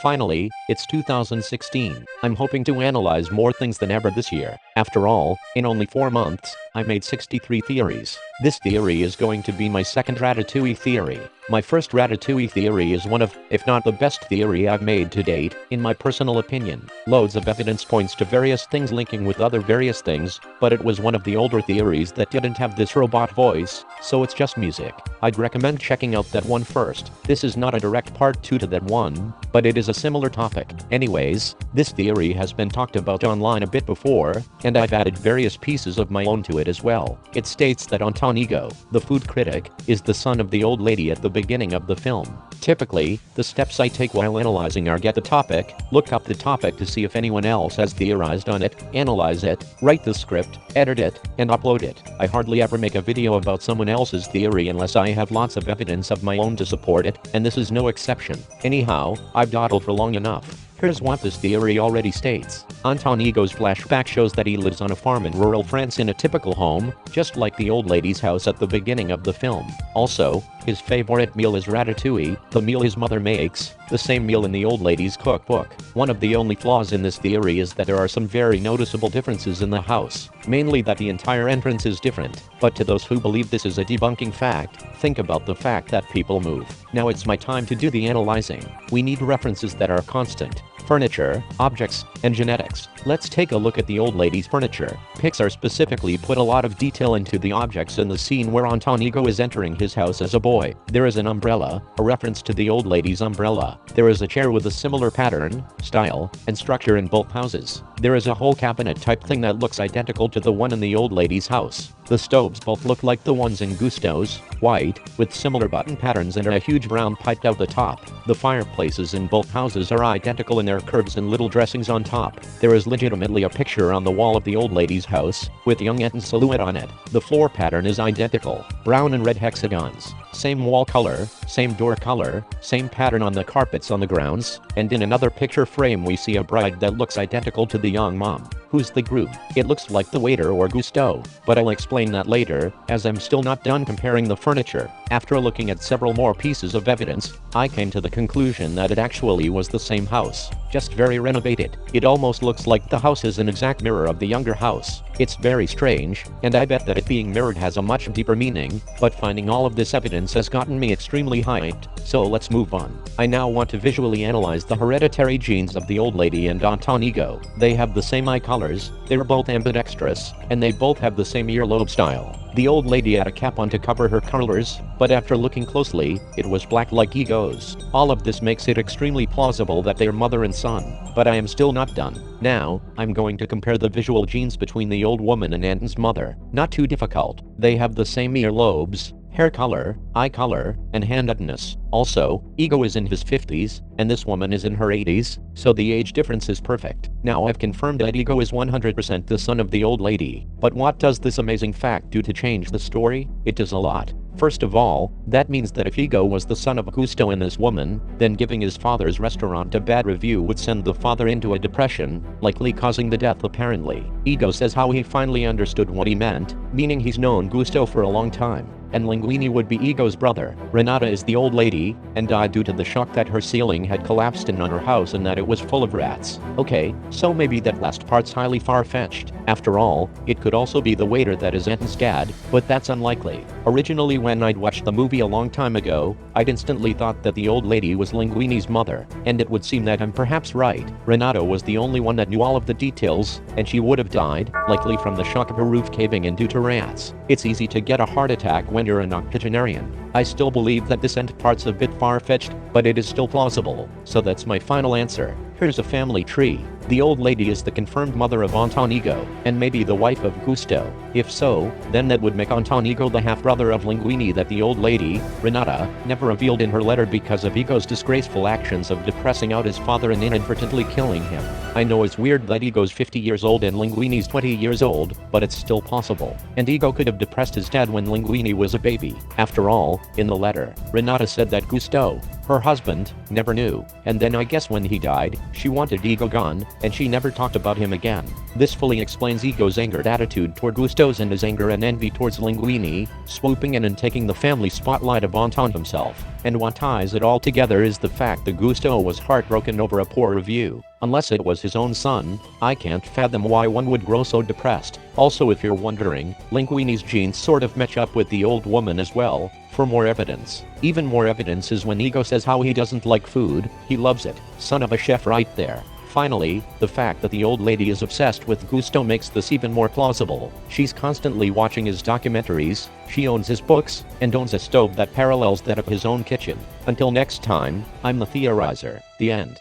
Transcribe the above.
Finally, it's 2016. I'm hoping to analyze more things than ever this year. After all, in only 4 months, I made 63 theories. This theory is going to be my second Ratatouille theory. My first Ratatouille theory is one of, if not the best theory I've made to date, in my personal opinion. Loads of evidence points to various things linking with other various things, but it was one of the older theories that didn't have this robot voice, so it's just music. I'd recommend checking out that one first. This is not a direct part 2 to that one, but it is a similar topic. Anyways, this theory has been talked about online a bit before, and I've added various pieces of my own to it as well. It states that Antonigo, the food critic, is the son of the old lady at the beginning of the film. Typically, the steps I take while analyzing are get the topic, look up the topic to see if anyone else has theorized on it, analyze it, write the script, edit it, and upload it. I hardly ever make a video about someone else's theory unless I have lots of evidence of my own to support it, and this is no exception. Anyhow, I've dawdled for long enough. Here's what this theory already states. Antonigo's flashback shows that he lives on a farm in rural France in a typical home, just like the old lady's house at the beginning of the film. Also, his favorite meal is ratatouille, the meal his mother makes, the same meal in the old lady's cookbook. One of the only flaws in this theory is that there are some very noticeable differences in the house, mainly that the entire entrance is different. But to those who believe this is a debunking fact, think about the fact that people move. Now it's my time to do the analyzing. We need references that are constant. Furniture, objects, and genetics. Let's take a look at the old lady's furniture. PIXAR specifically put a lot of detail into the objects in the scene where Antonigo is entering his house as a boy. There is an umbrella, a reference to the old lady's umbrella. There is a chair with a similar pattern, style, and structure in both houses. There is a whole cabinet type thing that looks identical to the one in the old lady's house. The stoves both look like the ones in Gusto's, white, with similar button patterns and a huge brown pipe out the top. The fireplaces in both houses are identical in their curves and little dressings on top. There is legitimately a picture on the wall of the old lady's house, with young Ethan's silhouette on it. The floor pattern is identical, brown and red hexagons. Same wall color, same door color, same pattern on the carpets on the grounds, and in another picture frame we see a bride that looks identical to the young mom. Who's the groom? It looks like the waiter or Gusto, but I'll explain that later, as I'm still not done comparing the furniture. After looking at several more pieces of evidence, I came to the conclusion that it actually was the same house, just very renovated. It almost looks like the house is an exact mirror of the younger house. It's very strange, and I bet that it being mirrored has a much deeper meaning, but finding all of this evidence has gotten me extremely hyped, so let's move on. I now want to visually analyze the hereditary genes of the old lady and Antonigo. They have the same eye colors, they're both ambidextrous, and they both have the same earlobe style. The old lady had a cap on to cover her colors, but after looking closely, it was black like Ego's. All of this makes it extremely plausible that they're mother and son, but I am still not done. Now, I'm going to compare the visual genes between the old woman and Anton's mother. Not too difficult. They have the same earlobes, hair color, eye color, and handedness. Also, Ego is in his 50s, and this woman is in her 80s, so the age difference is perfect. Now I've confirmed that Ego is 100% the son of the old lady. But what does this amazing fact do to change the story? It does a lot. First of all, that means that if Ego was the son of Gusto and this woman, then giving his father's restaurant a bad review would send the father into a depression, likely causing the death apparently. Ego says how he finally understood what he meant, meaning he's known Gusto for a long time. And Linguini would be Ego's brother. Renata is the old lady, and died due to the shock that her ceiling had collapsed in on her house and that it was full of rats. Okay, so maybe that last part's highly far-fetched. After all, it could also be the waiter that is Anton's dad, but that's unlikely. Originally when I'd watched the movie a long time ago, I'd instantly thought that the old lady was Linguini's mother, and it would seem that I'm perhaps right. Renata was the only one that knew all of the details, and she would have died, likely from the shock of her roof caving in due to rats. It's easy to get a heart attack when you're an octogenarian. I still believe that this end part's a bit far-fetched, but it is still plausible, so that's my final answer. Here's a family tree. The old lady is the confirmed mother of Antonigo, and maybe the wife of Gusto. If so, then that would make Antonigo the half-brother of Linguini that the old lady, Renata, never revealed in her letter because of Ego's disgraceful actions of depressing out his father and inadvertently killing him. I know it's weird that Ego's 50 years old and Linguini's 20 years old, but it's still possible. And Ego could have depressed his dad when Linguini was a baby. After all, in the letter, Renata said that Gusto, Her husband never knew, and then I guess when he died, she wanted Ego gone, and she never talked about him again. This fully explains Ego's angered attitude toward Gustos and his anger and envy towards Linguini, swooping in and taking the family spotlight upon himself. And what ties it all together is the fact that Gusto was heartbroken over a poor review. Unless it was his own son, I can't fathom why one would grow so depressed. Also, if you're wondering, Linguini's genes sort of match up with the old woman as well. For more evidence. Even more evidence is when Ego says how he doesn't like food, he loves it. Son of a chef right there. Finally, the fact that the old lady is obsessed with Gusto makes this even more plausible. She's constantly watching his documentaries, she owns his books, and owns a stove that parallels that of his own kitchen. Until next time, I'm the Theorizer. The end.